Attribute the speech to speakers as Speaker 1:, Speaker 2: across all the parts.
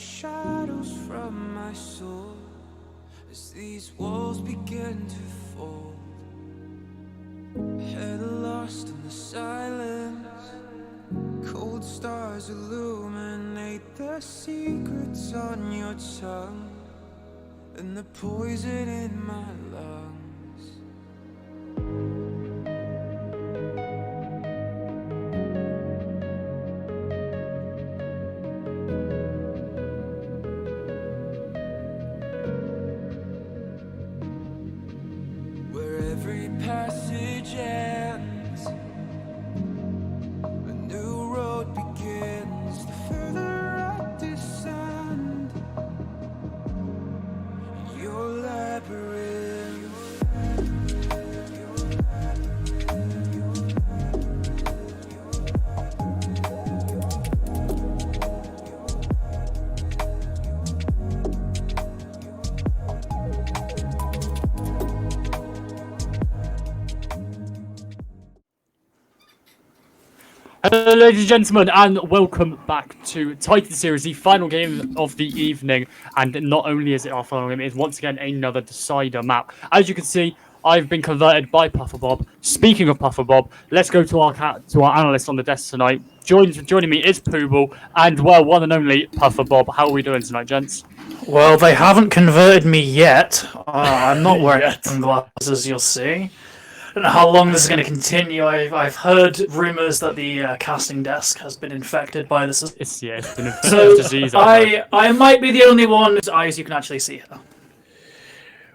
Speaker 1: shadows from my soul as these walls begin to fold. Head lost in the silence, cold stars illuminate the secrets on your tongue and the poison in my lungs. Where every passage ends, a new road begins. The further I descend, your labyrinth.
Speaker 2: Hello, ladies and gentlemen, and welcome back to Titan Series, the final game of the evening. And not only is it our final game, it is once again another decider map. As you can see, I've been converted by Puffer Bob. Speaking of Puffer Bob, let's go to our analyst on the desk tonight. Joining me is Poobal, and well, one and only Puffer Bob. How are we doing tonight, gents?
Speaker 3: Well, they haven't converted me yet. I'm not wearing sunglasses, you'll see. I don't know how long this is going to continue. I've heard rumours that the casting desk has been infected by this.
Speaker 2: It's been a
Speaker 3: So
Speaker 2: disease.
Speaker 3: I might be the only one whose eyes you can actually see here.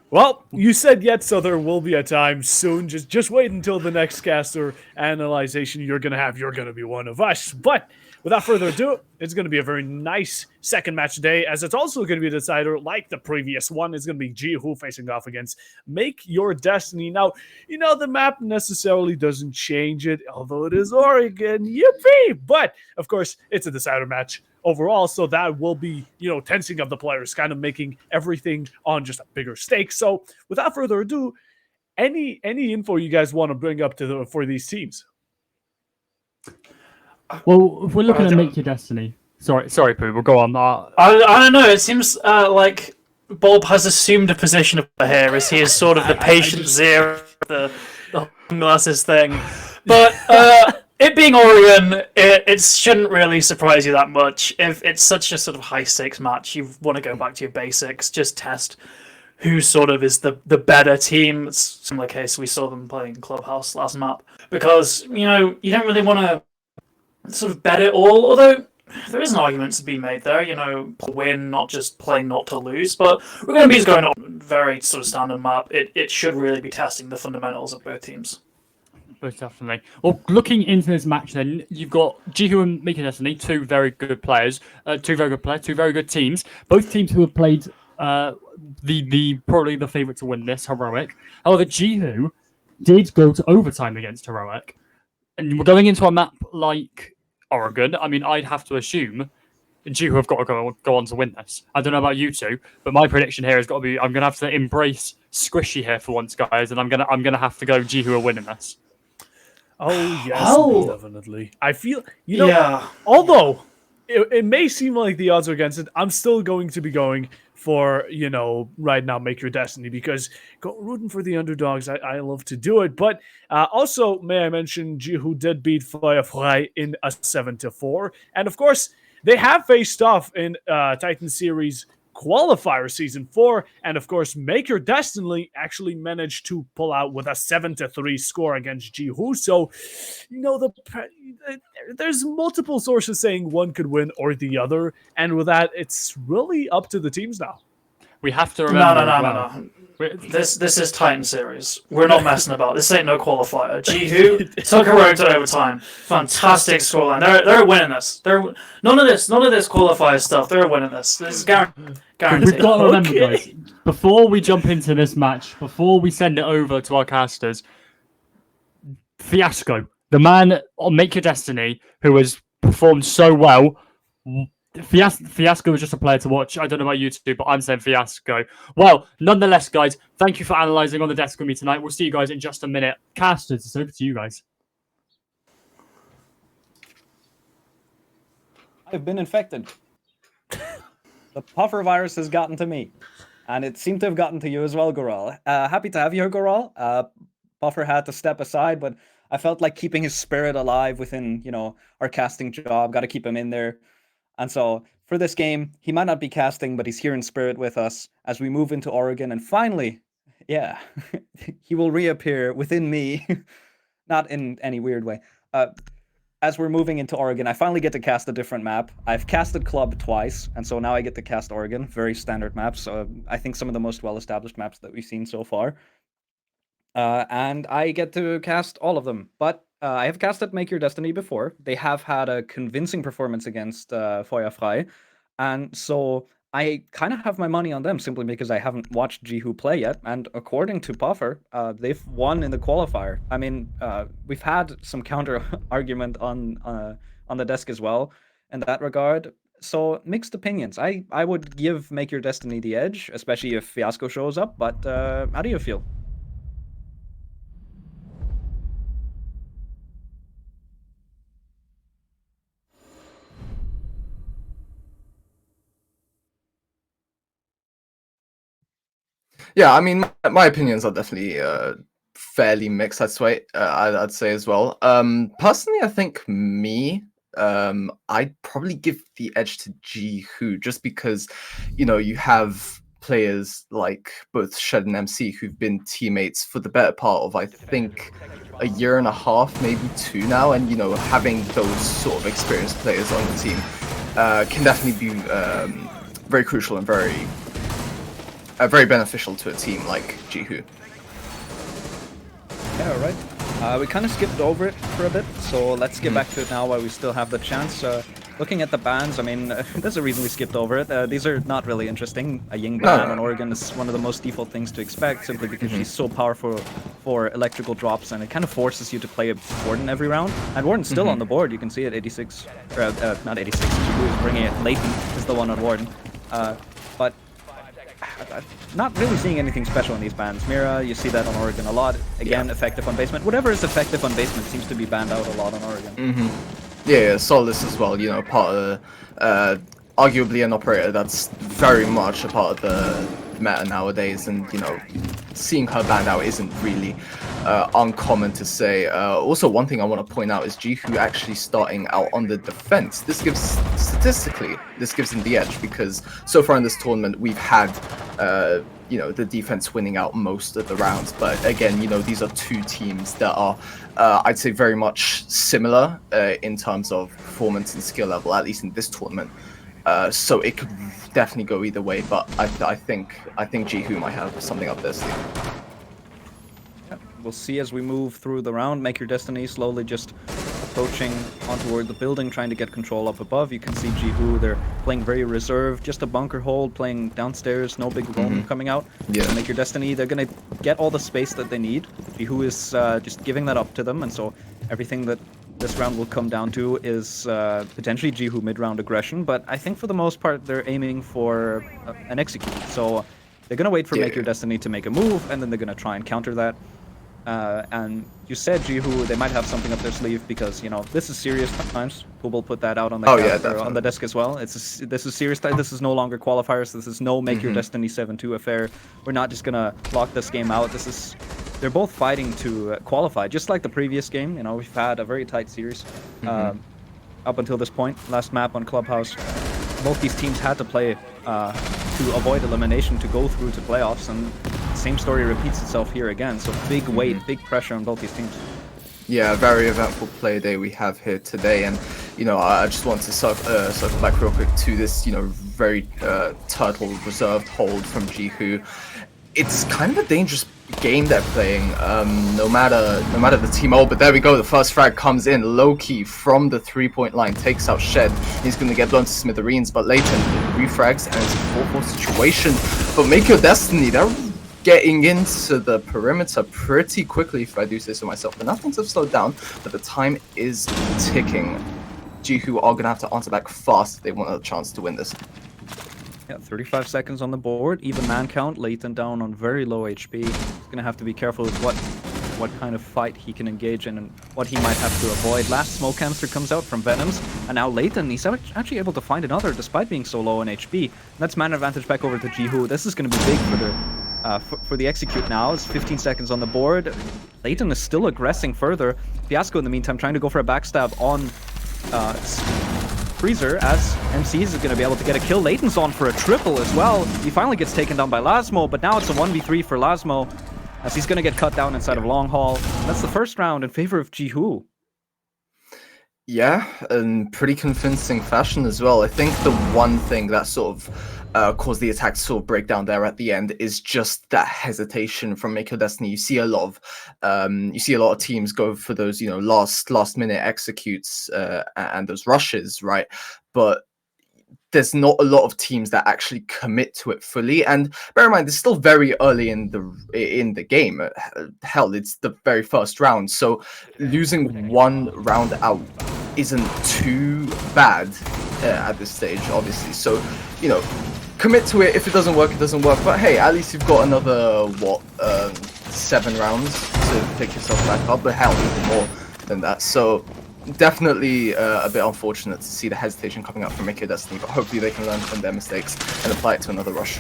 Speaker 4: Well, you said yet, so there will be a time soon. Just wait until the next caster analyzation you're going to be one of us. But without further ado, it's going to be a very nice second match today, as it's also going to be a decider like the previous one. It's going to be Jihu facing off against Make Your Destiny. Now, the map necessarily doesn't change it, although it is Oregon. Yippee! But, of course, it's a decider match overall, so that will be, tensing of the players, kind of making everything on just a bigger stake. So, without further ado, any info you guys want to bring up for these teams?
Speaker 2: Well, if we're looking at Make Your Destiny... Sorry, Poobal, go on.
Speaker 3: I don't know, it seems like Bob has assumed a position up here, as he is sort of the patient zero of the glasses thing. But, it being Oregon, it shouldn't really surprise you that much. If it's such a sort of high-stakes match, you want to go back to your basics, just test who sort of is the better team. It's a similar case we saw them playing Clubhouse last map. Because, you don't really want to sort of bet it all, although there is an argument to be made there, win, not just playing not to lose, but we're going to be just going on very sort of standard map. It should really be testing the fundamentals of both teams.
Speaker 2: Most definitely. Well, looking into this match, then you've got Jihu and Make Your Destiny, two very good teams. Both teams who have played the probably the favourite to win this, Heroic. However, Jihu did go to overtime against Heroic, and we're going into a map like Oregon. I mean, I'd have to assume Jihu have got to go on to win this. I don't know about you two, but my prediction here has got to be I'm going to have to embrace Squishy here for once, guys, and I'm going to have to go Jihu are winning this.
Speaker 4: Oh, yes, definitely. I feel, although it may seem like the odds are against it, I'm still going to be going for, right now, Make Your Destiny, because rooting for the underdogs, I love to do it. But also, may I mention, Jihu did beat Firefly in a 7-4. And of course, they have faced off in Titan Series Qualifier Season 4, and of course, Make Your Destiny actually managed to pull out with a 7-3 score against Jihu. So, there's multiple sources saying one could win or the other, and with that, it's really up to the teams now.
Speaker 2: We have to remember.
Speaker 3: No. This is Titan Series. We're not messing about. This ain't no qualifier. Jihu took a road to overtime. Fantastic scoreline. They're winning this. None of this qualifier stuff. They're winning this. This is guaranteed.
Speaker 2: We've got to remember, guys, before we jump into this match, before we send it over to our casters, Fiasco, the man on Make Your Destiny, who has performed so well. Fiasco was just a player to watch. I don't know about you two, but I'm saying Fiasco. Well, nonetheless, guys, thank you for analysing on the desk with me tonight. We'll see you guys in just a minute. Casters, it's over to you guys.
Speaker 5: I've been infected. the puffer virus has gotten to me. And it seemed to have gotten to you as well, Goral. Happy to have you here, Goral. Puffer had to step aside, but I felt like keeping his spirit alive within, our casting job. Got to keep him in there. And so for this game, he might not be casting, but he's here in spirit with us as we move into Oregon. And finally, yeah, he will reappear within me, not in any weird way. As we're moving into Oregon, I finally get to cast a different map. I've casted Club twice, and so now I get to cast Oregon. Very standard maps. I think some of the most well-established maps that we've seen so far. And I get to cast all of them. But I have casted Make Your Destiny before. They have had a convincing performance against Feuerfrei. And so I kind of have my money on them simply because I haven't watched Jihu play yet. And according to Puffer, they've won in the qualifier. I mean, we've had some counter argument on the desk as well in that regard. So mixed opinions. I would give Make Your Destiny the edge, especially if Fiasco shows up. But how do you feel?
Speaker 6: Yeah, I mean, my opinions are definitely fairly mixed. I'd say as well. Personally, I think I'd probably give the edge to Jihu just because, you have players like both Shed and MC who've been teammates for the better part of, I think, a year and a half, maybe 2 now, and having those sort of experienced players on the team can definitely be very crucial and very beneficial to a team like Jihu.
Speaker 5: Yeah, right. We kind of skipped over it for a bit, so let's get back to it now while we still have the chance. Looking at the bans, I mean, there's a reason we skipped over it. These are not really interesting. A Ying ban on Oregon is one of the most default things to expect, simply because she's so powerful for electrical drops, and it kind of forces you to play Warden every round. And Warden's still on the board, you can see it, 86, not 86, Jihu is bringing it. Leighton is the one on Warden. But not really seeing anything special in these bans. Mira, you see that on Oregon a lot. Again, effective on basement. Whatever is effective on basement seems to be banned out a lot on Oregon.
Speaker 6: Yeah, Solus as well, part of arguably an operator that's very much a part of the meta nowadays, and seeing her banned out isn't really uncommon to say. Also, one thing I want to point out is Jihu actually starting out on the defense. Statistically, this gives him the edge because so far in this tournament we've had the defense winning out most of the rounds. But again, these are 2 teams that are, I'd say, very much similar in terms of performance and skill level, at least in this tournament. So it could definitely go either way. But I think Jihu might have something up their sleeve.
Speaker 5: We'll see as we move through the round. Make Your Destiny slowly just approaching on toward the building, trying to get control up above. You can see Jihu, they're playing very reserved, just a bunker hold, playing downstairs, no big roam coming out.
Speaker 6: Yeah.
Speaker 5: Make Your Destiny, they're going to get all the space that they need. Jihu is just giving that up to them, and so everything that this round will come down to is potentially Jihu mid-round aggression, but I think for the most part they're aiming for an execute. So they're going to wait for Make Your Destiny to make a move, and then they're going to try and counter that. And you said Jihu, they might have something up their sleeve because this is serious times. Who will put that out on the on the desk as well? This is serious time. This is no longer qualifiers. This is no Make Your Destiny 7-2 affair. We're not just gonna lock this game out. They're both fighting to qualify, just like the previous game. We've had a very tight series up until this point. Last map on Clubhouse, both these teams had to play to avoid elimination to go through to playoffs, and same story repeats itself here again. So big weight, big pressure on both these teams.
Speaker 6: Yeah, a very eventful play day we have here today, and I just want to circle back real quick to this very turtle reserved hold from Jihu. It's kind of a dangerous game they're playing, no matter the team. Oh, but there we go, the first frag comes in. Loki from the 3-point line takes out Shed. He's going to get blown to smithereens, but Leighton refrags, and it's a 4-4 situation. But Make Your Destiny, they're getting into the perimeter pretty quickly, if I do say so myself. But nothing's have slowed down, but the time is ticking. Jihu are going to have to answer back fast if they want a chance to win this.
Speaker 5: Yeah, 35 seconds on the board, even man count. Leighton down on very low HP. He's gonna have to be careful with what what kind of fight he can engage in and what he might have to avoid. Last smoke canister comes out from Venoms, and now Leighton, he's actually able to find another despite being so low on HP. That's mana advantage back over to Jihu. This is going to be big for the execute now. It's 15 seconds on the board. Leighton is still aggressing further. Fiasco in the meantime trying to go for a backstab on Freezer, as MCs is going to be able to get a kill. Leighton's on for a triple as well. He finally gets taken down by Lasmo, but now it's a 1v3 for Lasmo, as he's going to get cut down inside of Long Haul. That's the first round in favor of Jihu.
Speaker 6: Yeah, in pretty convincing fashion as well. I think the one thing that sort of caused the attack to sort of break down there at the end is just that hesitation from Make Your Destiny. You see a lot of teams go for those, you know, last minute executes and those rushes, right? But there's not a lot of teams that actually commit to it fully. And bear in mind, it's still very early in the game. Hell, it's the very first round, so losing one round out isn't too bad at this stage, obviously. So, you know, commit to it. If it doesn't work, it doesn't work. But hey, at least you've got another 7 rounds to pick yourself back up. But hell, even more than that. So definitely a bit unfortunate to see the hesitation coming up from Make Your Destiny, but hopefully they can learn from their mistakes and apply it to another rush.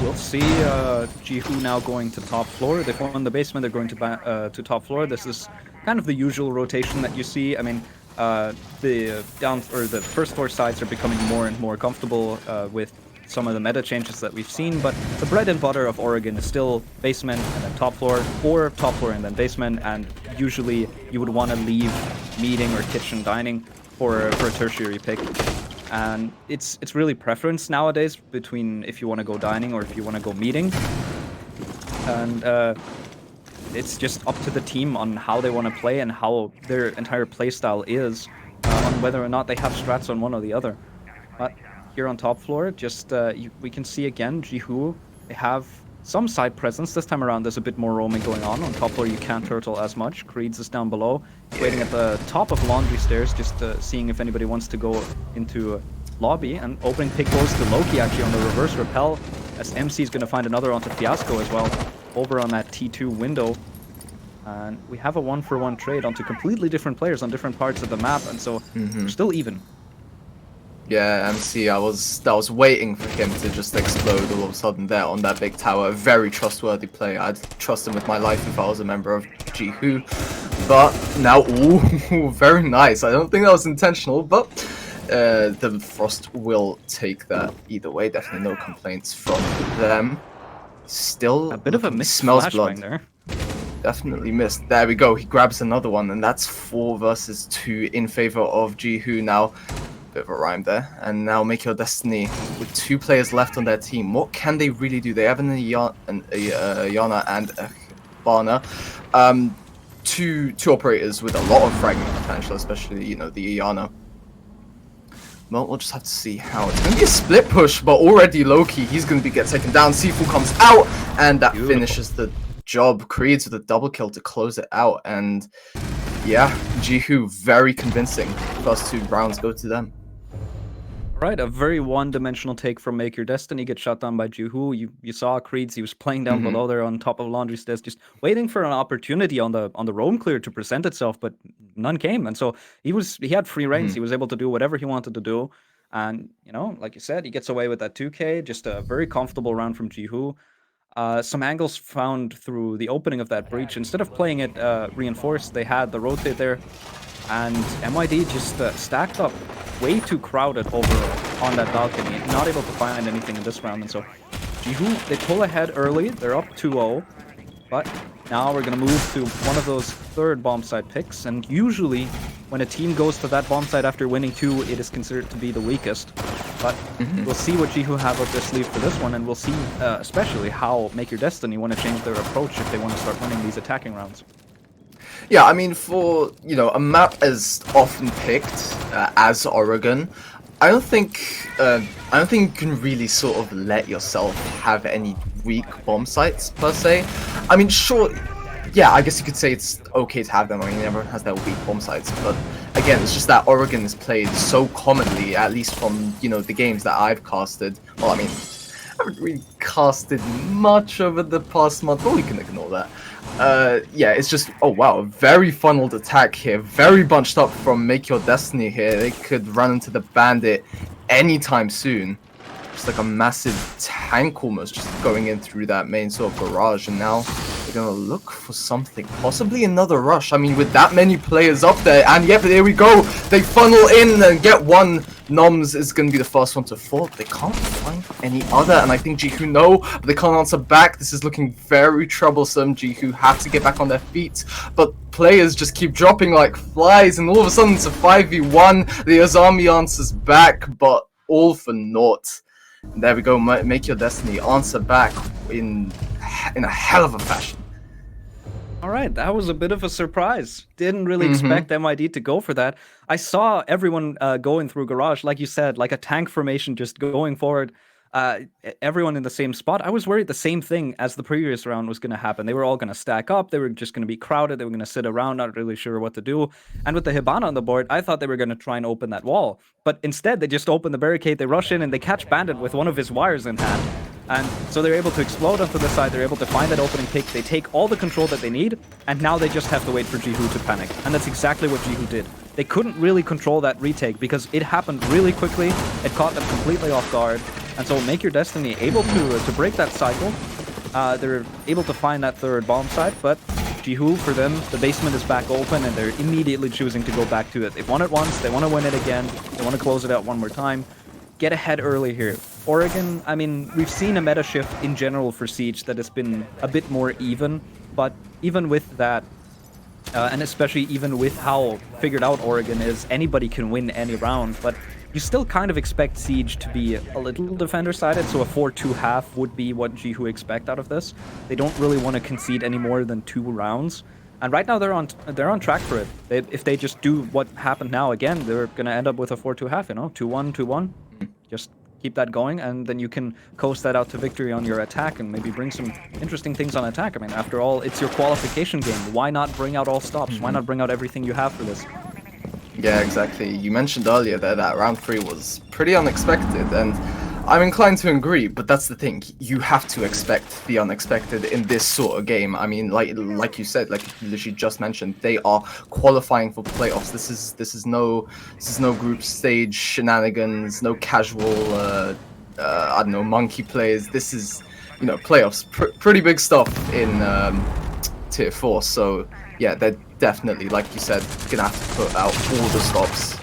Speaker 5: We'll see Jihu now going to top floor. They've won the basement, they're going to top floor. This is kind of the usual rotation that you see. I mean, the first floor sides are becoming more and more comfortable with some of the meta changes that we've seen, but the bread and butter of Oregon is still basement and then top floor, or top floor and then basement, and usually you would want to leave meeting or kitchen dining for a tertiary pick. And it's really preference nowadays between if you want to go dining or if you want to go meeting. And it's just up to the team on how they want to play and how their entire playstyle is, on whether or not they have strats on one or the other. But here on top floor, just we can see again, Jihu, they have some side presence. This time around, there's a bit more roaming going on. On top floor, you can't turtle as much. Creeds is down below, waiting at the top of Laundry Stairs, just seeing if anybody wants to go into lobby. And opening pick goes to Loki, actually, on the reverse repel, as MC is going to find another onto Fiasco as well, over on that T2 window. And we have a 1-for-1 trade onto completely different players on different parts of the map, and so we're still even.
Speaker 6: Yeah, MC, I was waiting for him to just explode all of a sudden there on that big tower. A very trustworthy player. I'd trust him with my life if I was a member of Jihu. But now, ooh, very nice. I don't think that was intentional, but the Frost will take that either way. Definitely no complaints from them. Still
Speaker 5: A bit of a missed
Speaker 6: smells
Speaker 5: flashbang
Speaker 6: blood.
Speaker 5: there.
Speaker 6: Definitely missed. There we go. He grabs another one, and that's 4 versus 2 in favor of Jihu now. Bit of a rhyme there. And now Make Your Destiny with 2 players left on their team. What can they really do? They have an Iana and a Bana. Two operators with a lot of fragment potential, especially, you know, the Iana. Well, we'll just have to see how it's going to be a split push, but already Loki, he's going to get taken down. Sifu comes out, and that finishes the job. Creeds with a double kill to close it out. And yeah, Jihu, very convincing. First 2 rounds go to them.
Speaker 5: Right, a very one-dimensional take from Make Your Destiny, gets shot down by Jihu. You saw Creeds, he was playing down below there on top of Laundry Stairs, just waiting for an opportunity on the roam clear to present itself, but none came. And so he had free reigns. He was able to do whatever he wanted to do. And, you know, like you said, he gets away with that 2K, just a very comfortable round from Jihu. Some angles found through the opening of that breach. Instead of playing it reinforced, they had the rotate there, and MYD just stacked up way too crowded over on that balcony, not able to find anything in this round. And so Jihu, they pull ahead early, they're up 2-0, but now we're going to move to one of those 3rd bomb site picks, and usually when a team goes to that bomb site after winning 2, it is considered to be the weakest. But we'll see what Jihu have up their sleeve for this one, and we'll see especially how Make Your Destiny want to change their approach if they want to start winning these attacking rounds.
Speaker 6: Yeah, I mean, for, you know, a map as often picked as Oregon, I don't think you can really sort of let yourself have any weak bomb sites per se. I mean, sure, yeah, I guess you could say it's okay to have them. I mean, everyone has their weak bomb sites, but again, it's just that Oregon is played so commonly, at least from, you know, the games that I've casted. Well, I mean, haven't really casted much over the past month, but we can ignore that. Yeah, it's just, oh wow, very funneled attack here, very bunched up from Make Your Destiny here. They could run into the Bandit anytime soon. Just like a massive tank almost, just going in through that main sort of garage, and now they're gonna look for something, possibly another rush. I mean, with that many players up there, and yep, here we go. They funnel in and get one. Noms is gonna be the first one to fall. They can't find any other, and I think Jihu know, but they can't answer back. This is looking very troublesome. Jihu have to get back on their feet, but players just keep dropping like flies, and all of a sudden it's a 5v1. The Azami answers back, but all for naught. And there we go, Make Your Destiny answer back in a hell of a fashion.
Speaker 5: All right, that was a bit of a surprise. Didn't really expect MID to go for that. I saw everyone going through garage, like you said, like a tank formation, just going forward. Everyone in the same spot. I was worried the same thing as the previous round was going to happen. They were all going to stack up. They were just going to be crowded. They were going to sit around, not really sure what to do. And with the Hibana on the board, I thought they were going to try and open that wall. But instead, they just open the barricade. They rush in and they catch Bandit with one of his wires in hand. And so they're able to explode onto the side, they're able to find that opening pick, they take all the control that they need, and now they just have to wait for Jihu to panic. And that's exactly what Jihu did. They couldn't really control that retake because it happened really quickly, it caught them completely off guard, and so Make Your Destiny able to break that cycle. They're able to find that third bomb site, but Jihu, for them, the basement is back open, and they're immediately choosing to go back to it. They've won it once, they want to win it again, they want to close it out one more time. Get ahead early here. Oregon, I mean, we've seen a meta shift in general for Siege that has been a bit more even, but even with that, and especially even with how figured out Oregon is, anybody can win any round, but you still kind of expect Siege to be a little defender-sided, so a 4-2 half would be what Jihu expect out of this. They don't really want to concede any more than 2 rounds. And right now they're on track for it. If they just do what happened now again, they're gonna end up with a 4-2 half, you know, 2-1, 2-1. Just keep that going, and then you can coast that out to victory on your attack and maybe bring some interesting things on attack. I mean, after all, it's your qualification game. Why not bring out all stops? Why not bring out everything you have for this?
Speaker 6: Yeah, exactly. You mentioned earlier there that round 3 was pretty unexpected, and I'm inclined to agree, but that's the thing. You have to expect the unexpected in this sort of game. I mean, like you said, like you literally just mentioned, they are qualifying for playoffs. This is no group stage shenanigans, no casual I don't know, monkey plays. This is, you know, playoffs. Pretty big stuff in tier 4. So yeah, they're definitely, like you said, gonna have to put out all the stops.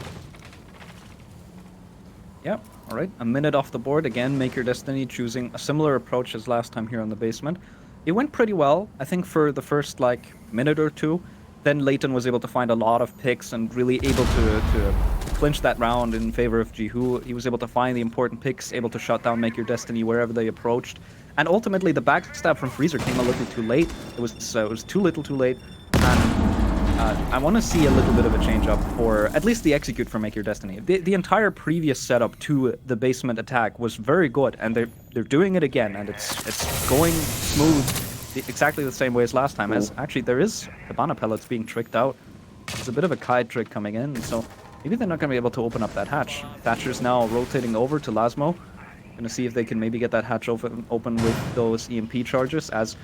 Speaker 5: Yep. All right, a minute off the board. Again, Make Your Destiny choosing a similar approach as last time here on the basement. It went pretty well, I think, for the first, like, minute or two. Then Leighton was able to find a lot of picks and really able to clinch that round in favor of Jihu. He was able to find the important picks, able to shut down Make Your Destiny wherever they approached. And ultimately, the backstab from Freezer came a little too late. It was too little too late. And I want to see a little bit of a change up for at least the execute for Make Your Destiny. The entire previous setup to the basement attack was very good, and they're doing it again, and it's going smooth, exactly the same way as last time. As actually there is Hibana pellets being tricked out. There's a bit of a kite trick coming in, so maybe they're not going to be able to open up that hatch. Thatcher's now rotating over to Lasmo. Gonna see if they can maybe get that hatch open with those EMP charges, as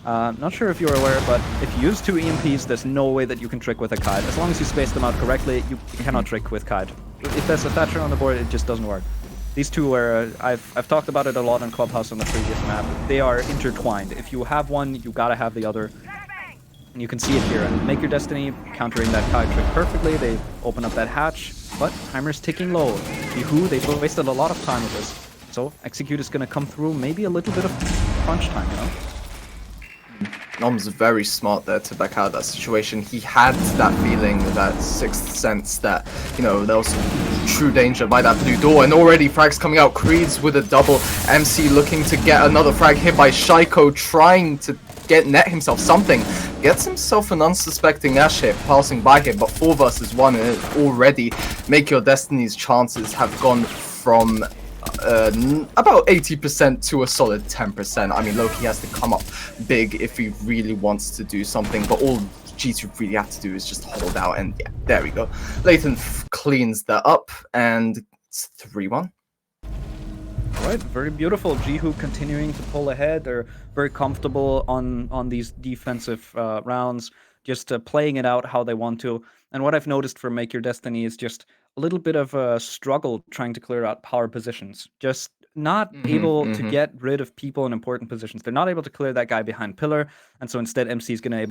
Speaker 5: not sure if you're aware, but if you use 2 EMPs, there's no way that you can trick with a kite. As long as you space them out correctly, you cannot trick with kite. If there's a Thatcher on the board, it just doesn't work. These two are, I've talked about it a lot on Clubhouse on the previous map. They are intertwined. If you have one, you gotta have the other. And you can see it here. And Make Your Destiny countering that kite trick perfectly. They open up that hatch, but timer's ticking low. Jihu, they've wasted a lot of time with this. So Execute is gonna come through, maybe a little bit of crunch time, you know?
Speaker 6: Nom's very smart there to back out of that situation. He had that feeling, that 6th sense that, you know, there was true danger by that blue door, and already frags coming out. Creeds with a double, MC looking to get another frag hit by Shaiko, trying to net himself something. Gets himself an unsuspecting Ash hit passing by him, but 4 versus 1, and already Make Your Destiny's chances have gone from about 80% to a solid 10%. I mean, Loki has to come up big if he really wants to do something, but all G2 really have to do is just hold out, and yeah, there we go. Leighton cleans that up, and it's 3-1.
Speaker 5: Right, very beautiful. Jihu continuing to pull ahead. They're very comfortable on these defensive rounds, just playing it out how they want to. And what I've noticed for Make Your Destiny is just a little bit of a struggle trying to clear out power positions. Just not able to get rid of people in important positions. They're not able to clear that guy behind pillar, and so instead MC is gonna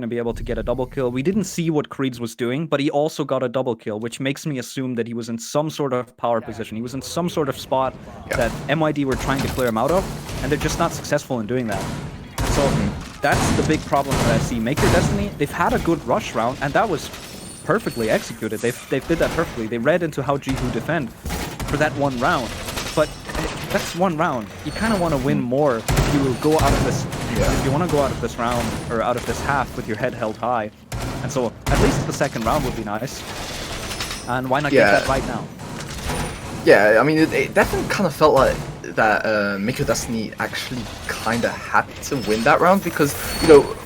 Speaker 5: be able to get a double kill. We didn't see what Creeds was doing, but he also got a double kill, which makes me assume that he was in some sort of power position. He was in some sort of spot that MYD were trying to clear him out of, and they're just not successful in doing that. So that's the big problem that I see. Make Your Destiny, they've had a good rush round, and that was perfectly executed. They did that perfectly. They read into how Jihu defend for that one round. But that's one round. You kind of want to win more if you will go out of this. If you want to go out of this round or out of this half with your head held high, and so at least the second round would be nice. And why not get that right now?
Speaker 6: Yeah, I mean, it definitely kind of felt like that Make Your Destiny actually kind of had to win that round because, you know,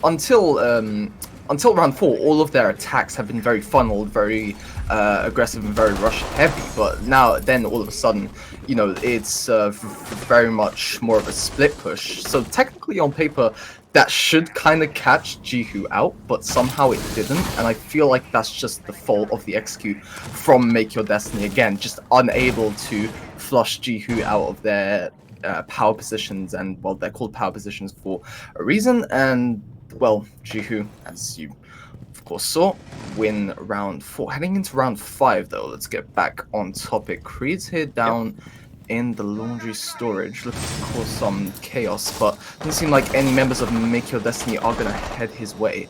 Speaker 6: until round 4, all of their attacks have been very funneled, very aggressive and very rush heavy, but then all of a sudden, you know, it's very much more of a split push. So technically on paper, that should kind of catch Jihu out, but somehow it didn't, and I feel like that's just the fault of the execute from Make Your Destiny again, just unable to flush Jihu out of their power positions, and well, they're called power positions for a reason, and well, Jihu, as you of course saw, win round 4. Heading into round 5 though, let's get back on topic. Creed's here down in the laundry storage, looking to cause some chaos, but doesn't seem like any members of Make Your Destiny are gonna head his way.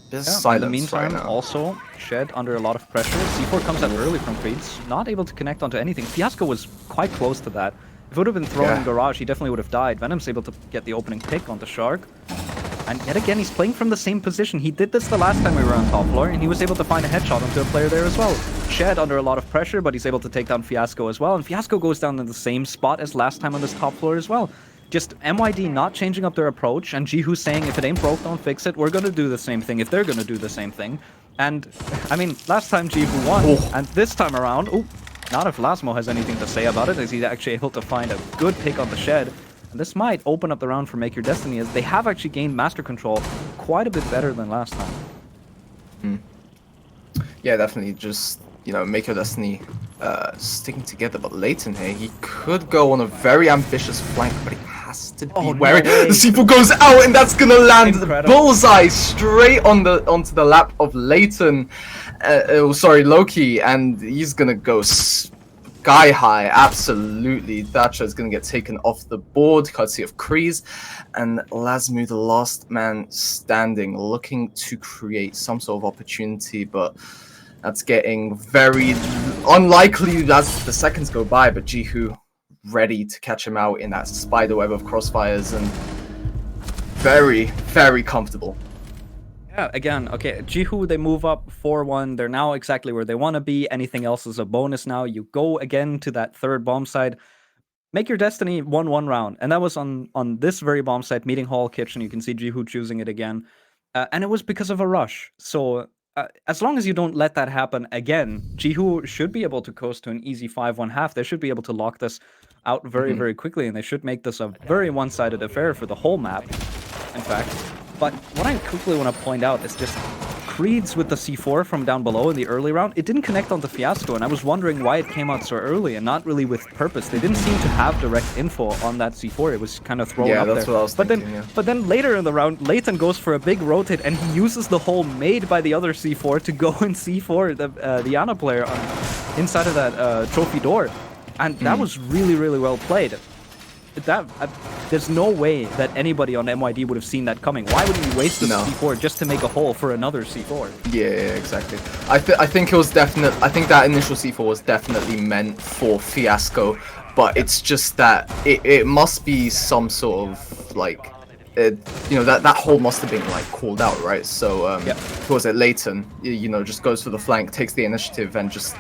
Speaker 6: There's silence
Speaker 5: in the meantime,
Speaker 6: right now.
Speaker 5: also, Shed under a lot of pressure. C4 comes out early from Creeds, not able to connect onto anything. Fiasco was quite close to that. If it would have been thrown in Garage, he definitely would have died. Venom's able to get the opening pick on the Shark. And yet again, he's playing from the same position. He did this the last time we were on top floor, and he was able to find a headshot onto a player there as well. Shed under a lot of pressure, but he's able to take down Fiasco as well. And Fiasco goes down in the same spot as last time on this top floor as well. Just MYD not changing up their approach, and Jihu saying, if it ain't broke, don't fix it. We're gonna do the same thing if they're gonna do the same thing. And, I mean, last time Jihu won, and this time around, not if Lasmo has anything to say about it, as he's actually able to find a good pick on the Shed. And this might open up the round for Make Your Destiny, as they have actually gained Master Control quite a bit better than last time.
Speaker 6: Yeah, definitely. Just, you know, Make Your Destiny sticking together. But Leighton here, he could go on a very ambitious flank, but he has to be wary. The C4 goes out, and that's gonna land the bullseye straight on onto the lap of Leighton. Sorry, Loki, and he's gonna go sky high. Absolutely, Thatcher is gonna get taken off the board, courtesy of Kreese, and Lasmu, the last man standing, looking to create some sort of opportunity, but that's getting very unlikely as the seconds go by. But Jihu ready to catch him out in that spider web of crossfires, and very, very comfortable.
Speaker 5: Yeah, again, okay, Jihu, they move up 4-1. They're now exactly where they want to be. Anything else is a bonus now. You go again to that third bomb site. Make Your Destiny won one round, and that was on this very bomb site, Meeting Hall Kitchen. You can see Jihu choosing it again. And it was because of a rush. So as long as you don't let that happen again, Jihu should be able to coast to an easy 5-1 half. They should be able to lock this out very, very quickly, and they should make this a very one-sided affair for the whole map, in fact. But what I quickly want to point out is just Creeds with the C4 from down below in the early round. It didn't connect onto Fiasco, and I was wondering why it came out so early and not really with purpose. They didn't seem to have direct info on that C4. It was kind of thrown up there. Yeah, that's what I was thinking, But then later in the round, Leighton goes for a big rotate, and he uses the hole made by the other C4 to go and C4 the Ana player inside of that trophy door. And that was really, really well played. There's no way that anybody on MYD would have seen that coming. Why would he waste the C4 just to make a hole for another C4?
Speaker 6: Yeah, exactly. I think it was definite. I think that initial C4 was definitely meant for Fiasco, but it's just that it must be some sort of like, you know, that hole must have been like called out, right? So was it Leighton? You know, just goes for the flank, takes the initiative, and just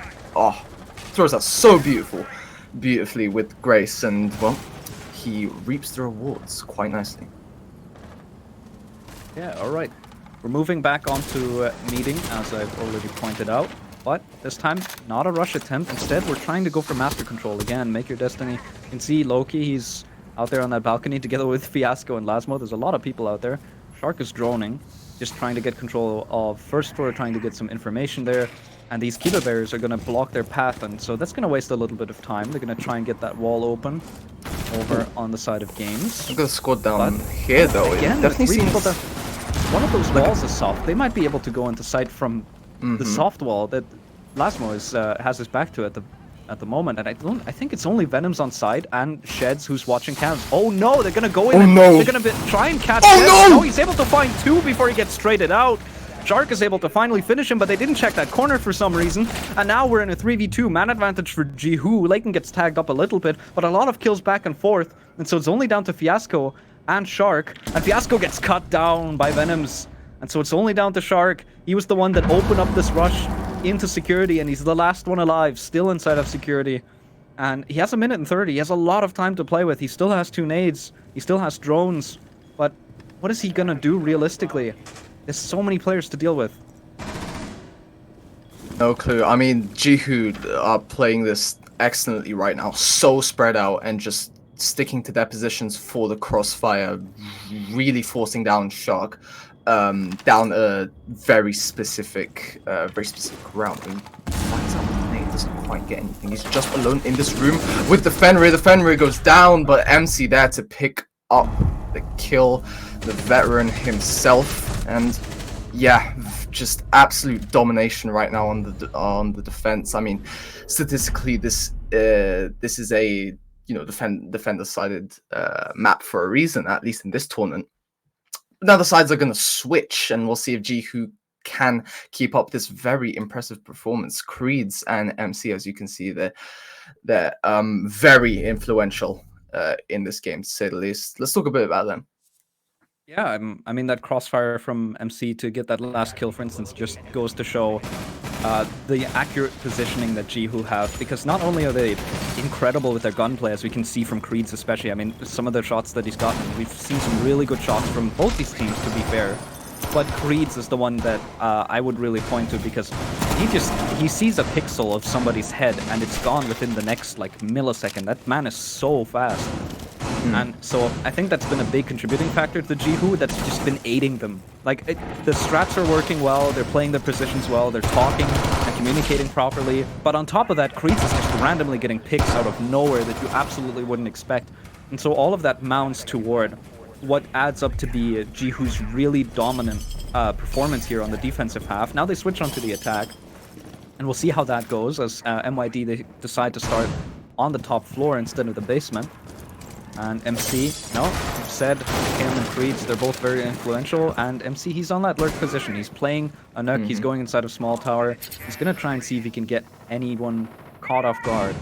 Speaker 6: throws that so beautifully with grace, and well, he reaps the rewards quite nicely.
Speaker 5: Yeah, alright. We're moving back onto Meeting, as I've already pointed out. But this time, not a rush attempt. Instead, we're trying to go for master control again. Make your destiny. You can see Loki, he's out there on that balcony together with Fiasco and Lasmo. There's a lot of people out there. Shark is droning, just trying to get control of first floor, trying to get some information there. And these Keeper Bears are going to block their path, and so that's going to waste a little bit of time. They're going to try and get that wall open over on the side of games.
Speaker 6: I'm gonna squad down here though.
Speaker 5: Again,
Speaker 6: It definitely
Speaker 5: with three people
Speaker 6: seems.
Speaker 5: one of those walls is soft. They might be able to go into sight from the soft wall that Lasmo is has his back to at the moment, and I think it's only Venom's on side and Sheds who's watching cams. Oh no, they're gonna go in.
Speaker 6: Oh, no.
Speaker 5: They're gonna try and catch.
Speaker 6: Oh,
Speaker 5: Sheds.
Speaker 6: no!
Speaker 5: No, he's able to find two before he gets traded out. Shark is able to finally finish him, but they didn't check that corner for some reason. And now we're in a 3v2 man advantage for Jihu. Layton gets tagged up a little bit, but a lot of kills back and forth. And so it's only down to Fiasco and Shark. And Fiasco gets cut down by Venoms. And so it's only down to Shark. He was the one that opened up this rush into security, and he's the last one alive, still inside of security. And he has a minute and 30. He has a lot of time to play with. He still has 2 nades. He still has drones. But what is he gonna do realistically? There's so many players to deal with.
Speaker 6: No clue. I mean, Jihu are playing this excellently right now. So spread out and just sticking to their positions for the crossfire, really forcing down Shark down a very specific route. And finds out the nade, doesn't quite get anything. He's just alone in this room with the Fenrir. The Fenrir goes down, but MC there to pick up the kill. The veteran himself. And yeah, just absolute domination right now on the defense. I mean, statistically, this is a defender-sided map for a reason, at least in this tournament. But now the sides are going to switch, and we'll see if Jihu can keep up this very impressive performance. Creeds and MC, as you can see, they're very influential in this game, to say the least. Let's talk a bit about them.
Speaker 5: Yeah, I mean, that crossfire from MC to get that last kill, for instance, just goes to show the accurate positioning that Jihu have, because not only are they incredible with their gunplay, as we can see from Creeds especially. I mean, some of the shots that he's gotten, we've seen some really good shots from both these teams, to be fair. But Creeds is the one that I would really point to, because he sees a pixel of somebody's head and it's gone within the next like millisecond. That man is so fast. And so I think that's been a big contributing factor to Jihu that's just been aiding them. Like, the strats are working well, they're playing their positions well, they're talking and communicating properly. But on top of that, Creeds is just randomly getting picks out of nowhere that you absolutely wouldn't expect. And so all of that mounts toward what adds up to be Jihu's really dominant performance here on the defensive half. Now they switch onto the attack, and we'll see how that goes as MYD, they decide to start on the top floor instead of the basement. And MC, no, I've said him and Creeds, they're both very influential. And MC, he's on that lurk position. He's playing a Nook, he's going inside of small tower. He's gonna try and see if he can get anyone caught off guard.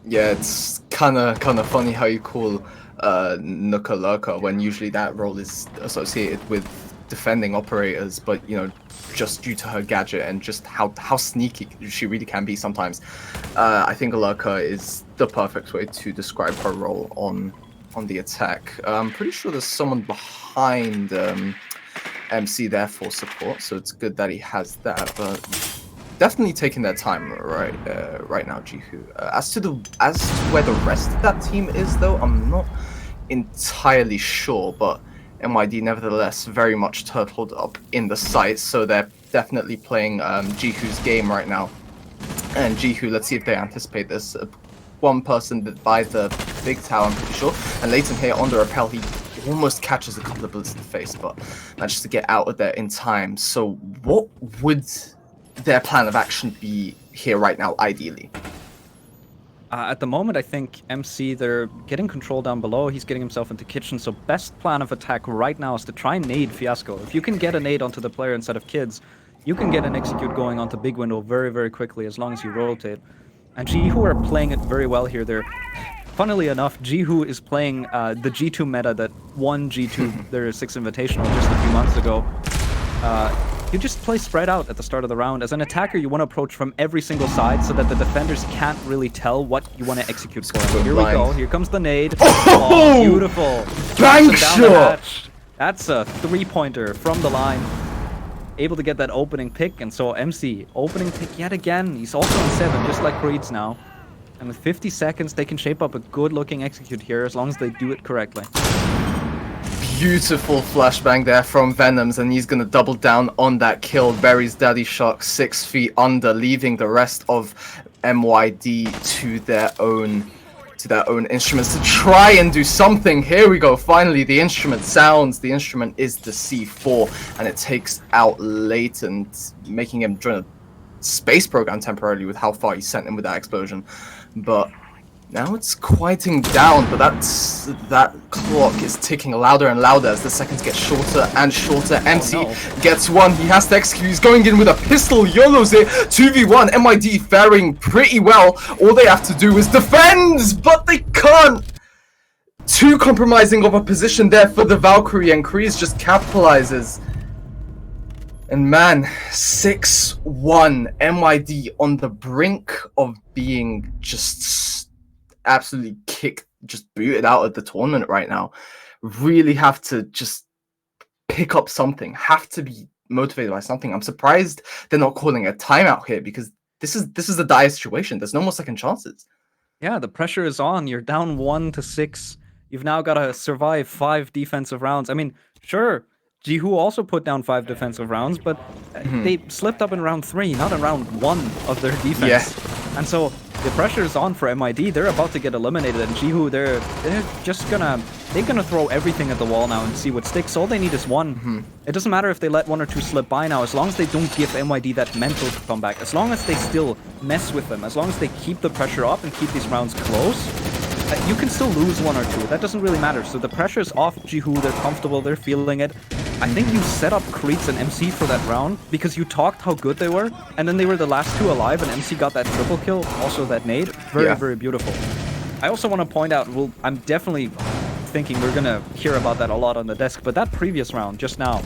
Speaker 6: Yeah, it's kind of funny how you call Nook a lurker when usually that role is associated with defending operators, but you know, just due to her gadget and just how sneaky she really can be sometimes, I think a lurker is the perfect way to describe her role on the attack. I'm pretty sure there's someone behind MC there for support, so it's good that he has that. But definitely taking their time right now, Jihu. As to where the rest of that team is, though, I'm not entirely sure, but MYD nevertheless very much turtled up in the site, so they're definitely playing Jihu's game right now. And Jihu, let's see if they anticipate this. One person by the big tower, I'm pretty sure. And Layton here on the rappel, he almost catches a couple of bullets in the face, but manages to get out of there in time. So what would their plan of action be here right now, ideally?
Speaker 5: At the moment, I think MC, they're getting control down below. He's getting himself into kitchen. So best plan of attack right now is to try and nade Fiasco. If you can get a nade onto the player instead of Kids, you can get an execute going onto Big Window very, very quickly as long as you rotate. And Jihu are playing it very well here. Funnily enough, Jihu is playing the G2 meta that won G2 their 6th Invitational just a few months ago. You just play spread out at the start of the round. As an attacker, you want to approach from every single side so that the defenders can't really tell what you want to execute for. Here we go. Here comes the nade. Oh, beautiful.
Speaker 6: Bank
Speaker 5: Down the hatch. That's a 3-pointer from the line. able to get that opening pick. And so MC, opening pick yet again. He's also on 7, just like Creed's now. And with 50 seconds, they can shape up a good-looking execute here as long as they do it correctly.
Speaker 6: Beautiful flashbang there from Venoms, and he's gonna double down on that kill. Buries Daddy Shark 6 feet under, leaving the rest of MYD to their own instruments to try and do something. Here we go. Finally, the instrument sounds. The instrument is the C4, and it takes out Latent, making him join a space program temporarily with how far he sent him with that explosion. But now it's quieting down, but that clock is ticking louder and louder as the seconds get shorter and shorter. MC gets one. He has to execute. He's going in with a pistol. YOLO's it. 2v1. MID faring pretty well. All they have to do is defend, but they can't. Too compromising of a position there for the Valkyrie, and Kreese just capitalizes. And man, 6-1. MID on the brink of being just absolutely just booted out of the tournament right now. Really have to just pick up something. Have to be motivated by something. I'm surprised they're not calling a timeout here, because this is a dire situation. There's no more second chances.
Speaker 5: Yeah, the pressure is on. You're down 1-6. You've now got to survive 5 defensive rounds. I mean, sure, Jihu also put down 5 defensive rounds, but they slipped up in round 3, not in round 1 of their defense.
Speaker 6: Yeah.
Speaker 5: And so the pressure is on for MID. They're about to get eliminated, and Jihu, they're just gonna throw everything at the wall now and see what sticks. All they need is 1. It doesn't matter if they let 1 or 2 slip by now, as long as they don't give MID that mental comeback, as long as they still mess with them, as long as they keep the pressure up and keep these rounds close. You can still lose 1 or 2. That doesn't really matter. So the pressure's off Jihu. They're comfortable. They're feeling it. I think you set up Creeds and MC for that round because you talked how good they were, and then they were the last 2 alive, and MC got that triple kill, also that nade. Very beautiful. I also want to point out, well, I'm definitely thinking we're gonna hear about that a lot on the desk, but that previous round just now,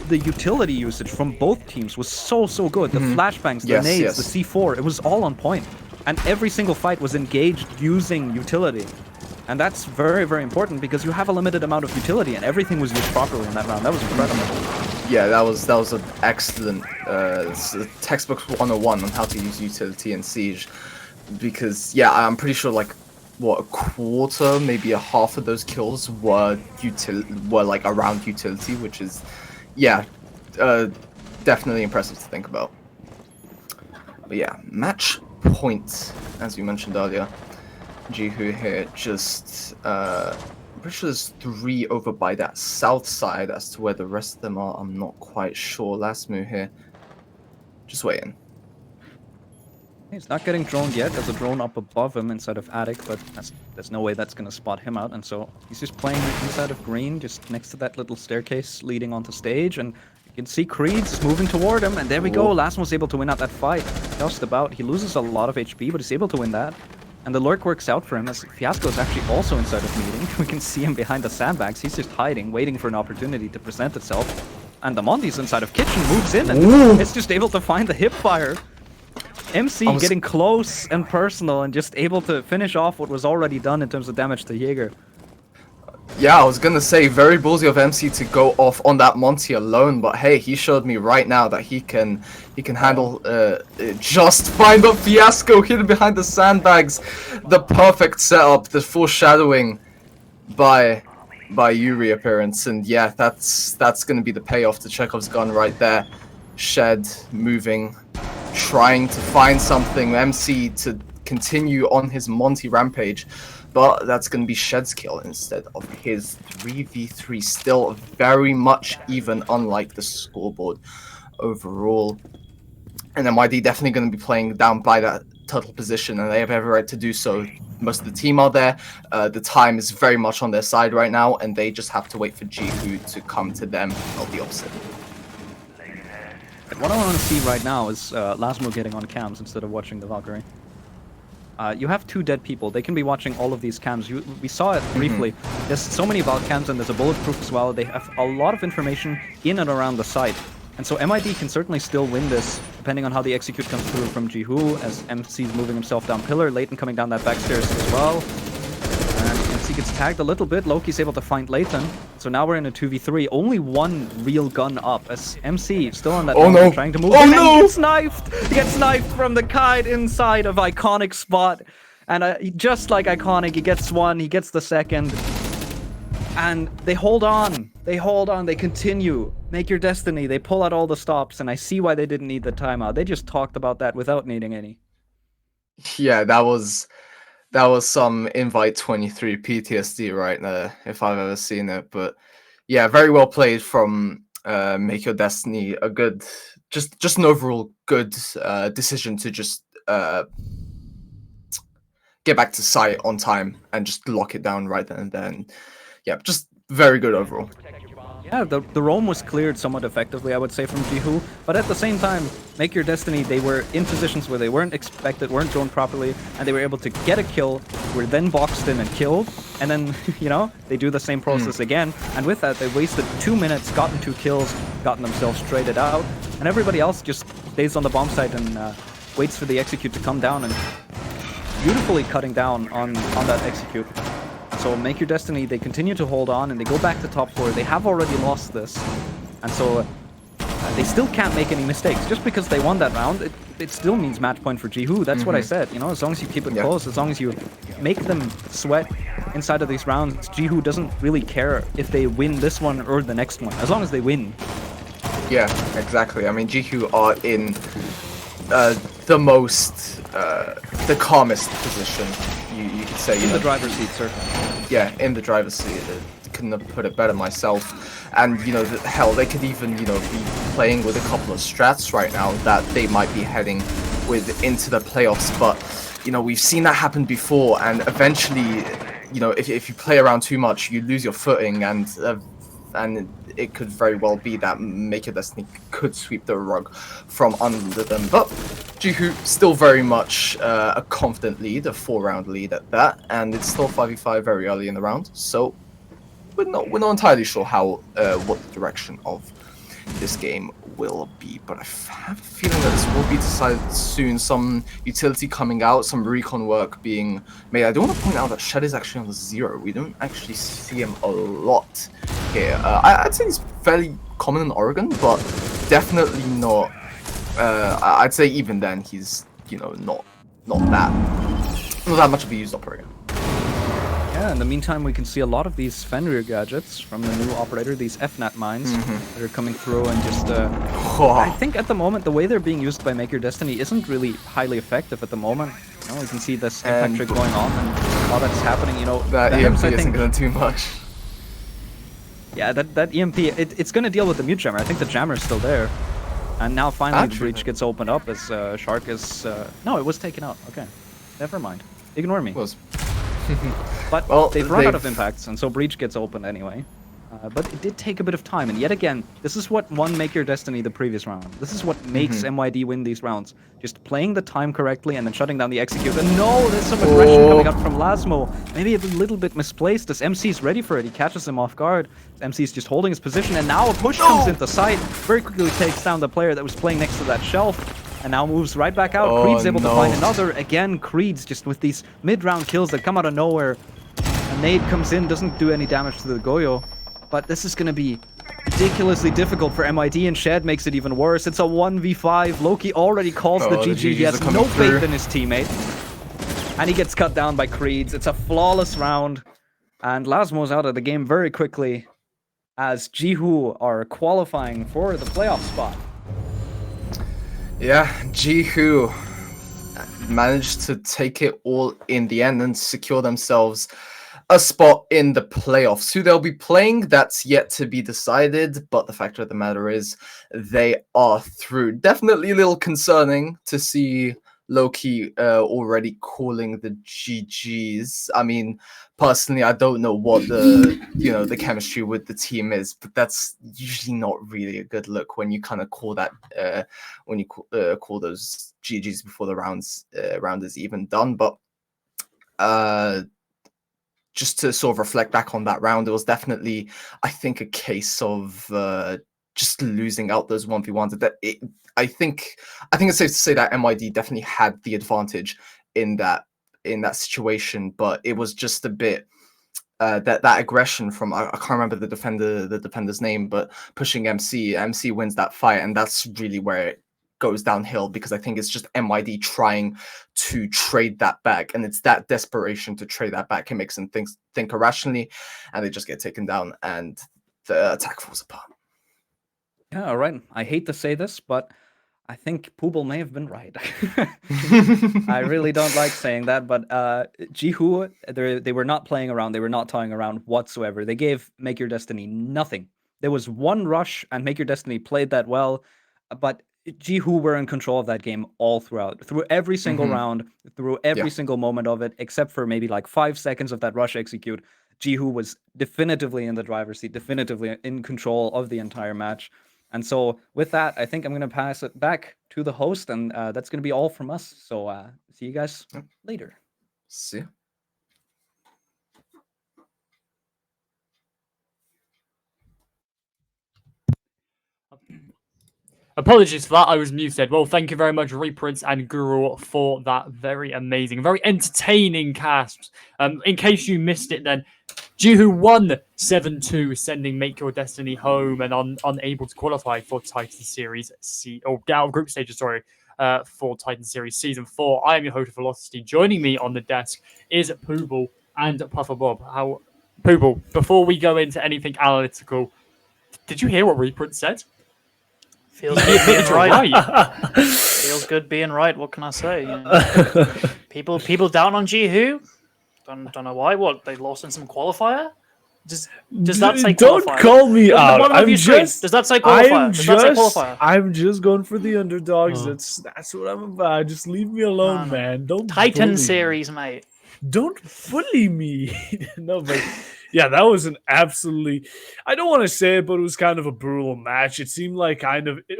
Speaker 5: the utility usage from both teams was so good. The flashbangs, the nades, the C4, it was all on point. And every single fight was engaged using utility. And that's very important, because you have a limited amount of utility, and everything was used properly in that round. That was incredible.
Speaker 6: Yeah, that was an excellent textbook 101 on how to use utility in Siege. Because, yeah, I'm pretty sure, like, what, a quarter, maybe a half of those kills were like around utility, which is, yeah, definitely impressive to think about. But yeah, match point, as you mentioned earlier. Jihu here just I'm pretty sure there's 3 over by that south side. As to where the rest of them are, I'm not quite sure. Last move here, just waiting.
Speaker 5: He's not getting droned yet. There's a drone up above him inside of Attic, but there's no way that's gonna spot him out, and so he's just playing inside of green, just next to that little staircase leading onto stage, and you can see Creed's moving toward him, and there we go. Lasmo was able to win out that fight. Just about. He loses a lot of HP, but he's able to win that. And the lurk works out for him, as Fiasco is actually also inside of meeting. We can see him behind the sandbags. He's just hiding, waiting for an opportunity to present itself. And the Monty's inside of Kitchen moves in, and it's just able to find the hip fire. MC getting close and personal, and just able to finish off what was already done in terms of damage to Jaeger.
Speaker 6: Yeah, I was gonna say, very ballsy of MC to go off on that Monty alone, but hey, he showed me right now that he can handle just find up Fiasco hidden behind the sandbags. The perfect setup, the foreshadowing by Yuri appearance, and yeah, that's gonna be the payoff to Chekhov's gun right there. Shed moving, trying to find something, MC to continue on his Monty rampage. But that's going to be Shed's kill instead of his 3v3. Still very much even, unlike the scoreboard overall. And MID definitely going to be playing down by that turtle position, and they have every right to do so. Most of the team are there. The time is very much on their side right now, and they just have to wait for Jihu to come to them, not the opposite.
Speaker 5: What I want to see right now is Lasmo getting on cams instead of watching the Valkyrie. You have 2 dead people. They can be watching all of these cams. We saw it briefly. There's so many Valk cams, and there's a bulletproof as well. They have a lot of information in and around the site. And so MID can certainly still win this, depending on how the execute comes through from Jihu, as MC's moving himself down pillar. Leighton coming down that back stairs as well. And you can he gets tagged a little bit. Loki's able to find Lathan. So now we're in a 2v3. Only one real gun up as MC still on that mountain trying to move.
Speaker 6: Oh
Speaker 5: in,
Speaker 6: no!
Speaker 5: And he gets knifed! He gets knifed from the kite inside of Iconic spot. And just like Iconic, he gets one, he gets the second. And they hold on. They hold on. They continue. Make your destiny. They pull out all the stops. And I see why they didn't need the timeout. They just talked about that without needing any.
Speaker 6: Yeah, that was some Invite 23 PTSD right there, if I've ever seen it. But yeah, very well played from Make Your Destiny. A good, just an overall good decision to just get back to site on time and just lock it down right then and then. Yeah, just very good overall.
Speaker 5: Yeah, the roam was cleared somewhat effectively, I would say, from Jihu. But at the same time, Make Your Destiny, they were in positions where they weren't expected, weren't drawn properly, and they were able to get a kill, were then boxed in and killed, and then, you know, they do the same process again. And with that, they wasted 2 minutes, gotten 2 kills, gotten themselves traded out, and everybody else just stays on the bomb site and waits for the execute to come down, and beautifully cutting down on that execute. So Make Your Destiny, they continue to hold on and they go back to top 4. They have already lost this. And so they still can't make any mistakes. Just because they won that round, it still means match point for Jihu. That's what I said. You know, as long as you keep it close, as long as you make them sweat inside of these rounds, Jihu doesn't really care if they win this one or the next one, as long as they win.
Speaker 6: Yeah, exactly. I mean, GQ are in the calmest position, you could say.
Speaker 5: In the driver's seat, certainly.
Speaker 6: Yeah, in the driver's seat. Couldn't have put it better myself. And, you know, hell, they could even, you know, be playing with a couple of strats right now that they might be heading with into the playoffs. But, you know, we've seen that happen before, and eventually, you know, if you play around too much, you lose your footing, and it could very well be that Make Your Destiny could sweep the rug from under them. But Jihu still very much a confident lead, a 4-round lead at that, and it's still 5v5 very early in the round. So we're not entirely sure how what the direction of this game will be, but I have a feeling that this will be decided soon. Some utility coming out, some recon work being made. I do want to point out that Shed is actually on the 0. We don't actually see him a lot here. I'd say he's fairly common in Oregon, but definitely not. I'd say even then he's, you know, not that much of a used operator.
Speaker 5: Yeah, in the meantime, we can see a lot of these Fenrir gadgets from the new operator, these FNAT mines that are coming through and just... I think at the moment, the way they're being used by Make Your Destiny isn't really highly effective at the moment. You know, we can see this impact trick going on and all that's happening, you know...
Speaker 6: That EMP isn't going to do much.
Speaker 5: Yeah, that EMP, it's going to deal with the mute jammer. I think the jammer is still there. And now finally the breach gets opened up as Shark is... No, it was taken out. Okay. Never mind. Ignore me. But well, they've run out of impacts, and so Breach gets opened anyway. But it did take a bit of time, and yet again, this is what won Make Your Destiny the previous round. This is what makes MYD win these rounds. Just playing the time correctly and then shutting down the execute. And no, there's some aggression coming up from Lasmo. Maybe a little bit misplaced as MC's ready for it. He catches him off guard. MC's just holding his position, and now a push comes into sight. Very quickly takes down the player that was playing next to that shelf. And now moves right back out. Creed's able to find another. Again, Creed's just with these mid-round kills that come out of nowhere. A nade comes in, doesn't do any damage to the Goyo. But this is going to be ridiculously difficult for MID, and Shed makes it even worse. It's a 1v5. Loki already calls the GG. He has no faith in his teammate. And he gets cut down by Creeds. It's a flawless round. And Lasmo's out of the game very quickly as Jihu are qualifying for the playoff spot.
Speaker 6: Yeah, Jihu managed to take it all in the end and secure themselves a spot in the playoffs. Who they'll be playing, that's yet to be decided, but the fact of the matter is they are through. Definitely a little concerning to see Loki already calling the GGs. I mean, personally, I don't know what the the chemistry with the team is, but that's usually not really a good look when you kind of call that when you call those GGs before the round is even done. But just to sort of reflect back on that round, it was definitely, I think, a case of just losing out those 1v1s. I think it's safe to say that MYD definitely had the advantage in that situation, but it was just a bit that aggression from I can't remember the defender's name, but pushing MC. MC wins that fight, and that's really where it goes downhill, because I think it's just MYD trying to trade that back, and it's that desperation to trade that back. It makes them think irrationally, and they just get taken down, and the attack falls apart.
Speaker 5: Yeah, all right. I hate to say this, but I think Pooble may have been right. I really don't like saying that, but Jihu, they were not playing around. They were not toying around whatsoever. They gave Make Your Destiny nothing. There was one rush, and Make Your Destiny played that well, but Jihu were in control of that game all throughout, through every single round, through every single moment of it, except for maybe like 5 seconds of that rush execute. Jihu was definitively in the driver's seat, definitively in control of the entire match. And so with that, I think I'm going to pass it back to the host, and that's going to be all from us. So see you guys later.
Speaker 6: See ya.
Speaker 2: Apologies for that, I was muted. Well, thank you very much, Reprints and Guru, for that very amazing, very entertaining cast. In case you missed it then, Jihu won 7-2, sending Make Your Destiny home and unable to qualify for Titan Series get out of group stages, for Titan Series Season 4. I am your host, Velocity. Joining me on the desk is Pooble and Puffer Bob. Pooble, before we go into anything analytical, did you hear what Reprint said?
Speaker 3: Feels good being right.
Speaker 2: Right.
Speaker 3: Feels good being right. What can I say? You know? people down on Jihu. Don't know why. What, they lost in some qualifier? Does that say
Speaker 4: Don't
Speaker 3: qualifier?
Speaker 4: call me
Speaker 3: Look at the
Speaker 4: out.
Speaker 3: bottom of
Speaker 4: I'm
Speaker 3: your screen.
Speaker 4: just.
Speaker 3: Does that say qualifier? Does that say qualifier?
Speaker 4: I'm just going for the underdogs.
Speaker 2: Oh.
Speaker 4: That's what I'm about. Just leave me alone,
Speaker 3: No.
Speaker 4: man. Don't
Speaker 3: Titan
Speaker 4: bully me.
Speaker 3: Series, mate.
Speaker 4: Don't bully me. No, but yeah, that was an absolutely, I don't want to say it, but it was kind of a brutal match. It seemed like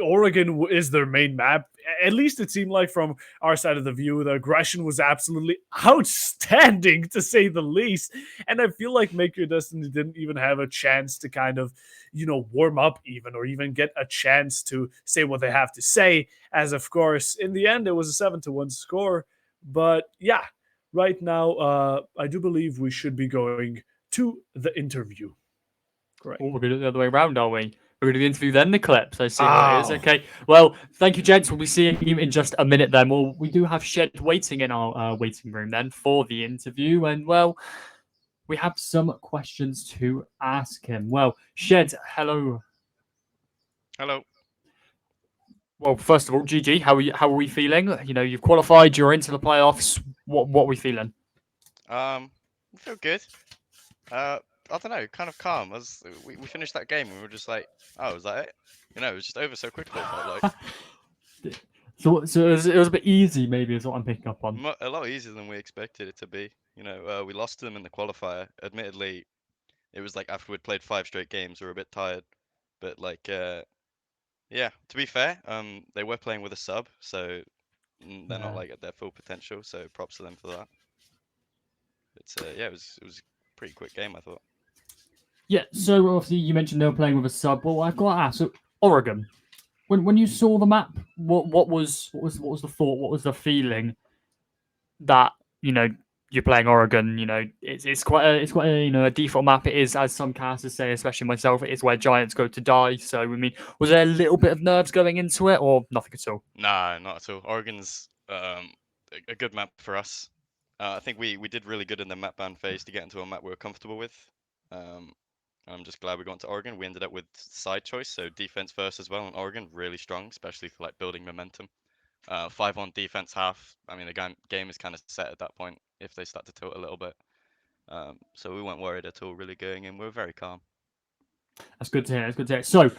Speaker 4: Oregon is their main map. At least it seemed like from our side of the view, the aggression was absolutely outstanding, to say the least. And I feel like Make Your Destiny didn't even have a chance to kind of, warm up even, or even get a chance to say what they have to say. As of course, in the end, it was a 7-1 score. But yeah, right now, I do believe we should be going to the interview. Correct.
Speaker 2: Oh, we're going to do it the other way around, are we? We're going to do the interview, then the clips. I see what it is. Okay. Well, thank you, gents. We'll be seeing you in just a minute then. Well, we do have Shed waiting in our waiting room then for the interview. And, well, we have some questions to ask him. Well, Shed, hello.
Speaker 7: Hello.
Speaker 2: Well, first of all, GG, how are we feeling? You've qualified, you're into the playoffs. What are we feeling?
Speaker 7: I feel good. I don't know, kind of calm. As we finished that game and we were just like, oh, is that it? It was just over so quickly. Felt like.
Speaker 2: So it was a bit easy, maybe, is what I'm picking up on.
Speaker 7: A lot easier than we expected it to be. We lost to them in the qualifier. Admittedly, it was like after we'd played 5 straight games, we were a bit tired. But yeah, to be fair, they were playing with a sub, so they're not like at their full potential. So props to them for that. But yeah, it was a pretty quick game, I thought.
Speaker 2: Yeah, so obviously you mentioned they were playing with a sub. Well, I've got to ask, so Oregon, when you saw the map, what was the thought? What was the feeling that you're playing Oregon? It's quite a a default map. It is, as some casters say, especially myself, it is where giants go to die. So I mean, was there a little bit of nerves going into it, or nothing at all?
Speaker 7: Nah, not at all. Oregon's a good map for us. I think we did really good in the map ban phase to get into a map we were comfortable with. I'm just glad we got into Oregon. We ended up with side choice, so defense first as well. And Oregon really strong, especially for like building momentum. 5 on defense half. I mean, the game is kind of set at that point if they start to tilt a little bit. So we weren't worried at all really going in. We were very calm.
Speaker 2: That's good to hear. So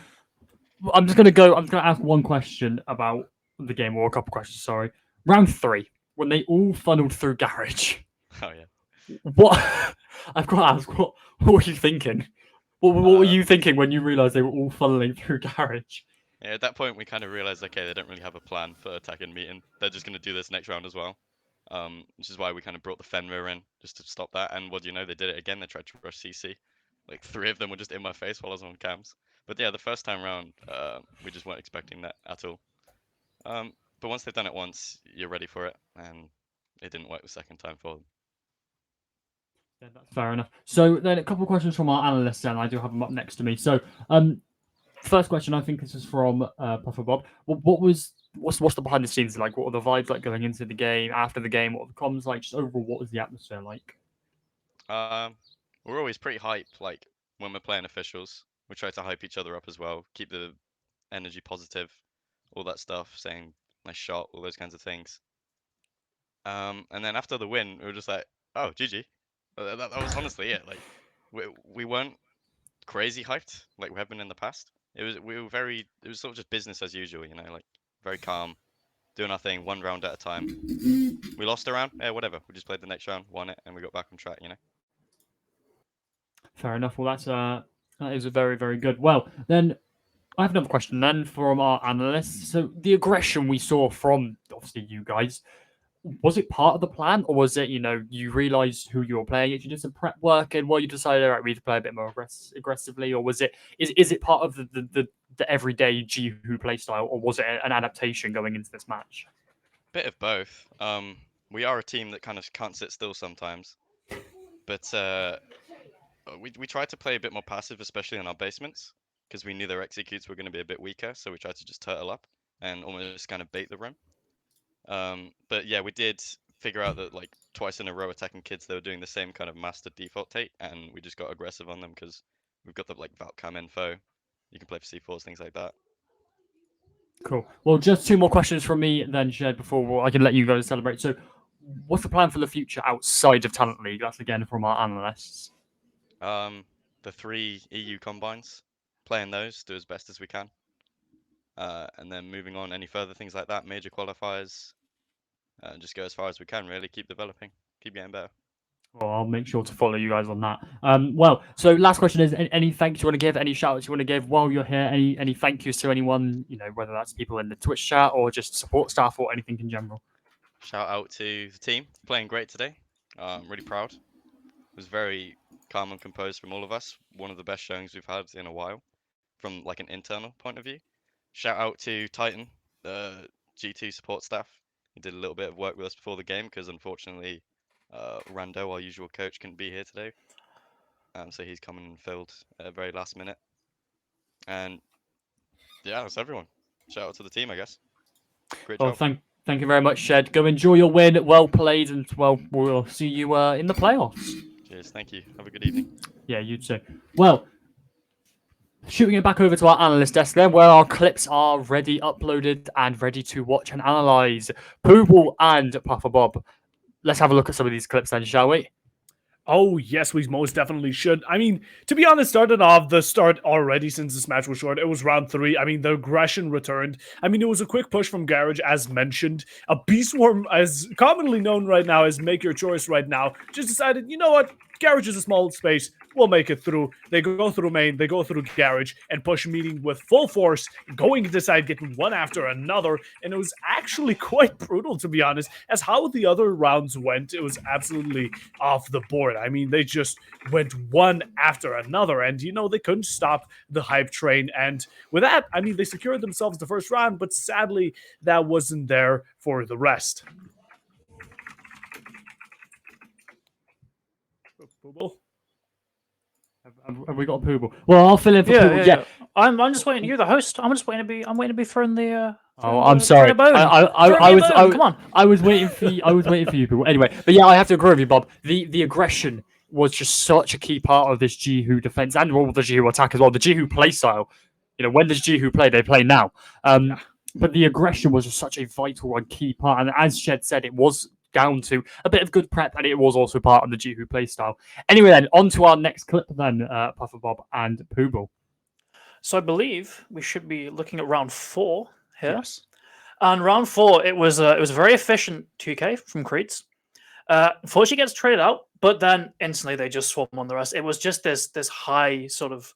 Speaker 2: I'm just gonna ask one question about the game, or a couple questions. Sorry. Round 3, when they all funneled through Garage.
Speaker 7: Oh yeah.
Speaker 2: What I've got to ask, what were you thinking? What were you thinking when you realised they were all funneling through Garage?
Speaker 7: Yeah, at that point we kind of realized, okay, they don't really have a plan for attack and meeting. They're just going to do this next round as well. Which is why we kind of brought the Fenrir in just to stop that. And what do you know, they did it again. They tried to rush CC. Like 3 of them were just in my face while I was on cams. But yeah, the first time round, we just weren't expecting that at all. But once they've done it once, you're ready for it, and it didn't work the second time for them.
Speaker 2: Yeah, that's fair enough. So then a couple of questions from our analysts, and I do have them up next to me. So, first question, I think this is from Puffer Bob. What's the behind the scenes like? What are the vibes like going into the game, after the game? What are the comms like? Just overall, what was the atmosphere like?
Speaker 7: We're always pretty hype. Like when we're playing officials, we try to hype each other up as well, keep the energy positive, all that stuff, saying nice shot, all those kinds of things. And then after the win, we were just like, oh, GG. That was honestly it. Like we weren't crazy hyped like we have been in the past. It was sort of just business as usual, you know, like very calm, doing our thing, one round at a time. We lost a round, yeah, whatever. We just played the next round, won it, and we got back on track, you know.
Speaker 2: Fair enough. Well, that is a very, very good. Well, then I have another question then from our analysts. So the aggression we saw from obviously you guys, was it part of the plan, or was it, you realized who you were playing? Did you did some prep work and you decided, all right, we need to play a bit more aggressively, or is it part of the everyday G who play style, or was it an adaptation going into this match?
Speaker 7: Bit of both. We are a team that kind of can't sit still sometimes, but we tried to play a bit more passive, especially in our basements, because we knew their executes were going to be a bit weaker, so we tried to just turtle up and almost kind of bait the room. But yeah, we did figure out that like twice in a row attacking kids, they were doing the same kind of master default take, and we just got aggressive on them because we've got the like Valcam info. You can play for C4s, things like that.
Speaker 2: Cool. Well, just two more questions from me then, Shed, before I can let you guys celebrate. So, what's the plan for the future outside of Talent League? That's again from our analysts.
Speaker 7: The 3 EU combines, playing those, do as best as we can. And then moving on, any further things like that, major qualifiers, just go as far as we can, really, keep developing, keep getting better.
Speaker 2: Well, I'll make sure to follow you guys on that. Well, so last question is, any thanks you want to give, any shout outs you want to give while you're here, any thank yous to anyone, whether that's people in the Twitch chat or just support staff or anything in general?
Speaker 7: Shout out to the team, playing great today. I'm really proud. It was very calm and composed from all of us. One of the best showings we've had in a while, from like an internal point of view. Shout out to Titan, the G2 support staff. He did a little bit of work with us before the game because unfortunately Rando, our usual coach, couldn't be here today. So he's come and filled at the very last minute. And yeah, that's everyone. Shout out to the team, I guess. Great
Speaker 2: Well,
Speaker 7: job.
Speaker 2: thank you very much, Shed. Go enjoy your win. Well played, and we'll see you in the playoffs.
Speaker 7: Cheers, thank you. Have a good evening.
Speaker 2: Yeah, you too. Well, shooting it back over to our analyst desk then, where our clips are ready, uploaded, and ready to watch and analyze. Pooble and Puffer Bob. Let's have a look at some of these clips then, shall we?
Speaker 4: Oh, yes, we most definitely should. I mean, to be honest, started off the start already since this match was short. It was round 3. I mean, the aggression returned. I mean, it was a quick push from Garage, as mentioned. A Beast Swarm, as commonly known right now as Make Your Choice right now, just decided, you know what? Garage is a small space. We'll make it through. They go through main, they go through Garage, and push meeting with full force, going to decide getting one after another. And it was actually quite brutal, to be honest, as how the other rounds went. It was absolutely off the board. I mean, they just went one after another, and they couldn't stop the hype train. And with that, I mean, they secured themselves the first round, but sadly, that wasn't there for the rest.
Speaker 2: Have we got a Pooble? Well, I'll fill in for Pooble. Yeah.
Speaker 3: I'm just waiting. You're the host. I'm waiting to be thrown the.
Speaker 2: Oh, I'm sorry.
Speaker 3: Come on.
Speaker 2: I was waiting for you. I was waiting for you, Pooble. Anyway, but yeah, I have to agree with you, Bob. The aggression was just such a key part of this Jihu defense and all the Jihu attack as well. The Jihu play style. When does Jihu play? They play now. But the aggression was just such a vital and key part. And as Shed said, it was down to a bit of good prep, and it was also part of the Jihu playstyle. Anyway, then on to our next clip, then Puffer Bob and Pooble.
Speaker 3: So I believe we should be looking at round 4 here.
Speaker 2: Yes.
Speaker 3: And round 4, it was a very efficient 2K from Creeds. Unfortunately, gets traded out, but then instantly they just swarm on the rest. It was just this high sort of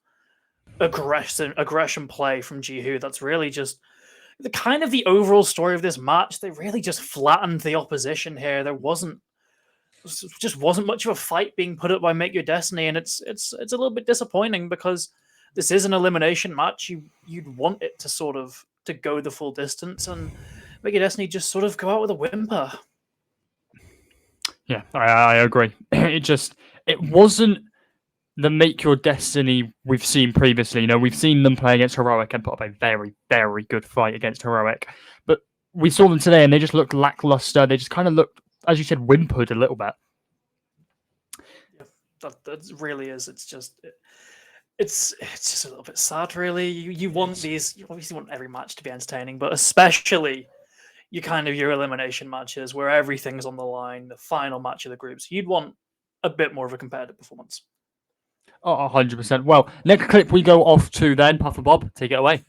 Speaker 3: aggression play from Jihu that's really just the overall story of this match. They really just flattened the opposition here. There wasn't much of a fight being put up by Make Your Destiny, and it's a little bit disappointing because this is an elimination match. You'd want it to go the full distance, and Make Your Destiny just sort of go out with a whimper.
Speaker 2: Yeah, I agree. it wasn't the Make Your Destiny we've seen previously. You know, we've seen them play against Heroic and put up a very, very good fight against Heroic. But we saw them today and they just looked lackluster. They just kind of looked, as you said, whimpered a little bit.
Speaker 3: That really is. It's just it's just a little bit sad, really. You want these. You obviously want every match to be entertaining, but especially your elimination matches where everything's on the line, the final match of the groups. You'd want a bit more of a competitive performance.
Speaker 2: Oh, 100%. Well, next clip we go off to then. Puffer Bob, take it away.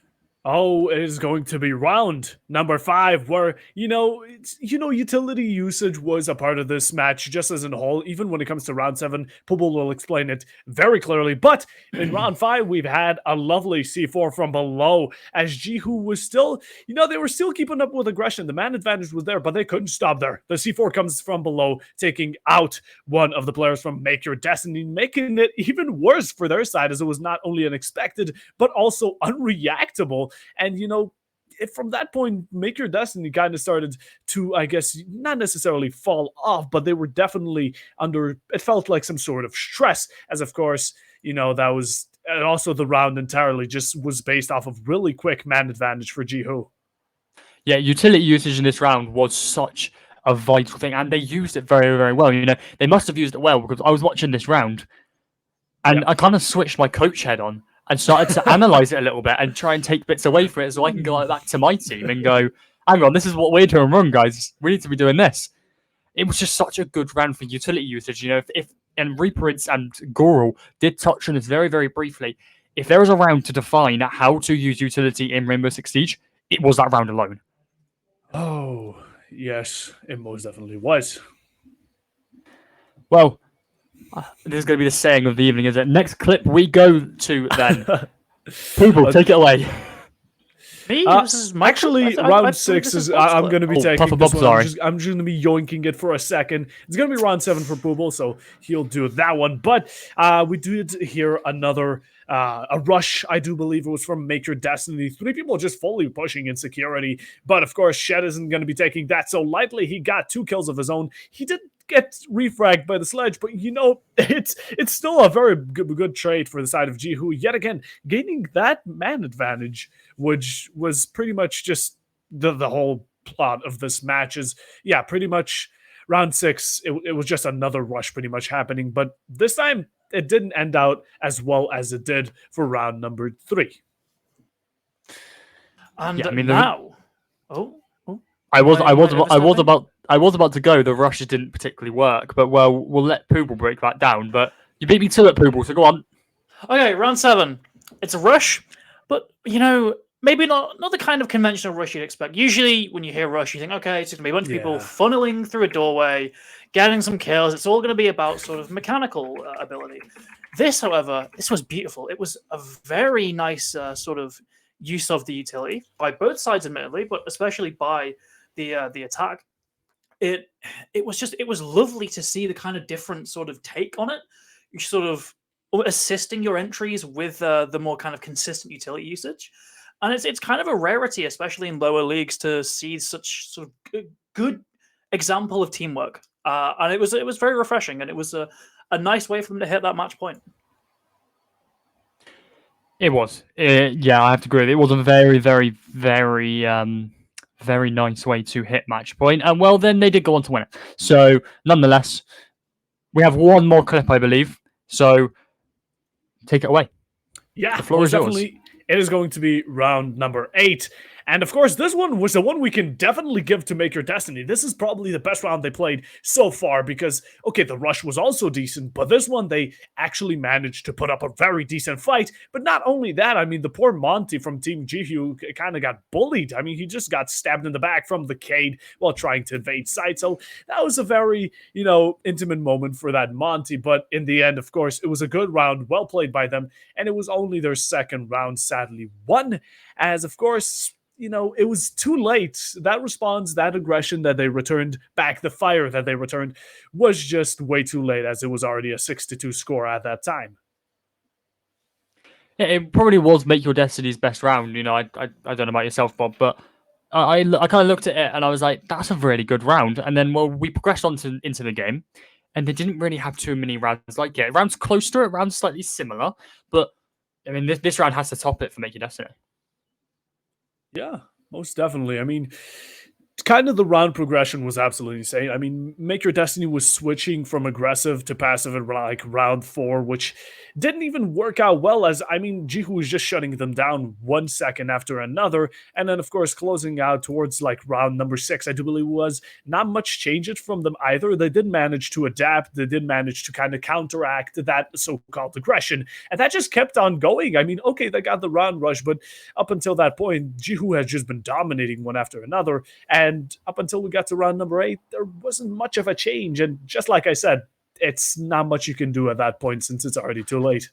Speaker 4: Oh, it is going to be round number 5, where, utility usage was a part of this match just as a whole. Even when it comes to round 7, Pubble will explain it very clearly. But in round 5, we've had a lovely C4 from below, as Jihu was still, they were still keeping up with aggression. The man advantage was there, but they couldn't stop there. The C4 comes from below, taking out one of the players from Make Your Destiny, making it even worse for their side, as it was not only unexpected, but also unreactable. And, from that point, Make Your Destiny kind of started to, I guess, not necessarily fall off, but they were definitely under, it felt like some sort of stress, as of course, that was, and also the round entirely just was based off of really quick man advantage for Jihu.
Speaker 2: Yeah, utility usage in this round was such a vital thing, and they used it very, very well. They must have used it well, because I was watching this round, and I kind of switched my coach head on and started to analyze it a little bit and try and take bits away from it so I can go back to my team and go, hang on, this is what we're doing wrong, guys. We need to be doing this. It was just such a good round for utility usage. And Reaperince and Goral did touch on this very, very briefly. If there was a round to define how to use utility in Rainbow Six Siege, it was that round alone.
Speaker 4: Oh, yes, it most definitely was.
Speaker 2: Well, this is going to be the saying of the evening, is it? Next clip we go to then. People, take it away.
Speaker 3: Me?
Speaker 4: Actually, round 6 is. I'm going to be taking
Speaker 2: Puffer
Speaker 4: this
Speaker 2: Bob,
Speaker 4: one.
Speaker 2: sorry.
Speaker 4: I'm just going to be yoinking it for a second. It's going to be round 7 for Pooble, so he'll do that one. But we did hear another a rush. I do believe it was from Make Your Destiny. 3 people just fully pushing in security. But of course, Shed isn't going to be taking that so lightly. He got 2 kills of his own. He did get refragged by the sledge, but it's still a very good trade for the side of Jihu. Yet again, gaining that man advantage, which was pretty much just the whole plot of this match is, pretty much round 6, it was just another rush pretty much happening, but this time it didn't end out as well as it did for round number 3.
Speaker 3: And
Speaker 2: now,
Speaker 3: I
Speaker 2: was about to go. The rushes didn't particularly work, but we'll let Pooble break that down. But you beat me to it, Pooble, so go on.
Speaker 3: Okay, round 7. It's a rush, but maybe not the kind of conventional rush you'd expect. Usually, when you hear rush, you think, okay, it's going to be a bunch of people funneling through a doorway, getting some kills. It's all going to be about sort of mechanical ability. This, however, this was beautiful. It was a very nice sort of use of the utility by both sides, admittedly, but especially by the attack. It was lovely to see the kind of different sort of take on it. You sort of assisting your entries with the more kind of consistent utility usage. And it's kind of a rarity, especially in lower leagues, to see such sort of good example of teamwork. And it was very refreshing, and it was a nice way for them to hit that match point.
Speaker 2: It was. I have to agree. It was a very, very, very, very nice way to hit match point. And well, then they did go on to win it. So, nonetheless, we have one more clip, I believe. So, take it away.
Speaker 4: Yeah,
Speaker 2: the floor is yours.
Speaker 4: It is going to be round number 8. And of course, this one was the one we can definitely give to Make Your Destiny. This is probably the best round they played so far because, okay, the rush was also decent, but this one they actually managed to put up a very decent fight. But not only that, I mean, the poor Monty from Team Jihu kind of got bullied. I mean, he just got stabbed in the back from the Cade while trying to invade site. So that was a very, intimate moment for that Monty. But in the end, of course, it was a good round, well played by them. And it was only their second round, sadly, won. As, of course, it was too late. That response, that aggression that they returned back, the fire that they returned, was just way too late, as it was already a 6-2 score at that time.
Speaker 2: Yeah, it probably was Make Your Destiny's best round. I don't know about yourself, Bob, but I kind of looked at it and I was like, that's a really good round. And then, we progressed into the game. and they didn't really have too many rounds. Like, yeah, rounds close to it, rounds slightly similar, but I mean, this round has to top it for Make Your Destiny.
Speaker 4: Yeah, most definitely. I mean, kind of the round progression was absolutely insane. I mean, Make Your Destiny was switching from aggressive to passive in like round 4, which didn't even work out well, as I mean, Jihu was just shutting them down 1 second after another. And then, of course, closing out towards like round number 6, I do believe was not much changes from them either. They did manage to adapt, they did manage to kind of counteract that so-called aggression. And that just kept on going. I mean, okay, they got the round rush, but up until that point, Jihu has just been dominating one after another. And up until we got to round number 8, there wasn't much of a change. And just like I said, it's not much you can do at that point since it's already too late.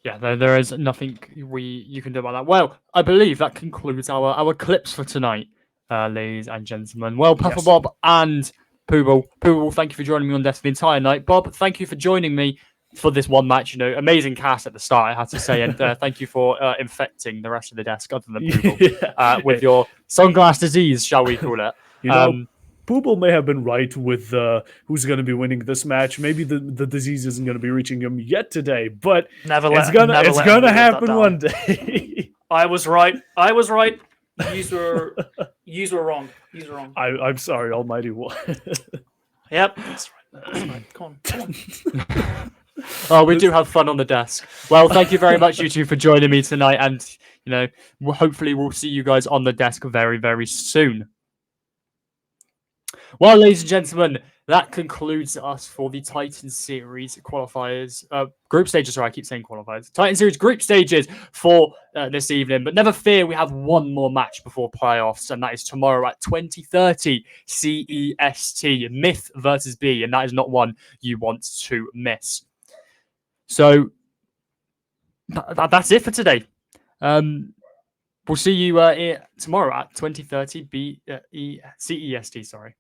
Speaker 2: Yeah, there is nothing you can do about that. Well, I believe that concludes our clips for tonight, ladies and gentlemen. Well, Puffer
Speaker 4: Yes.
Speaker 2: Bob and Pooble, thank you for joining me on Death the entire night. Bob, thank you for joining me for this one match. You know, amazing cast at the start, I had to say, and thank you for infecting the rest of the desk, other than Pooble, with your sunglass disease, shall we call it?
Speaker 4: You know, Pooble may have been right with who's going to be winning this match. Maybe the disease isn't going to be reaching him yet today, but it's gonna happen one day.
Speaker 3: I was right. Yous were wrong. Yous were wrong.
Speaker 4: I'm sorry, Almighty One.
Speaker 3: Yep, that's right. That's right. Come on.
Speaker 2: Oh, we do have fun on the desk. Well, thank you very much, you two, for joining me tonight, and you know, hopefully we'll see you guys on the desk very, very soon. Well, ladies and gentlemen, that concludes us for the Titan Series qualifiers, group stages. Sorry, I keep saying qualifiers. Titan Series group stages for this evening. But never fear, we have one more match before playoffs, and that is tomorrow at 20:30 CEST, Myth versus B, and that is not one you want to miss. So that's it for today. We'll see you tomorrow at 20:30 CEST. Sorry.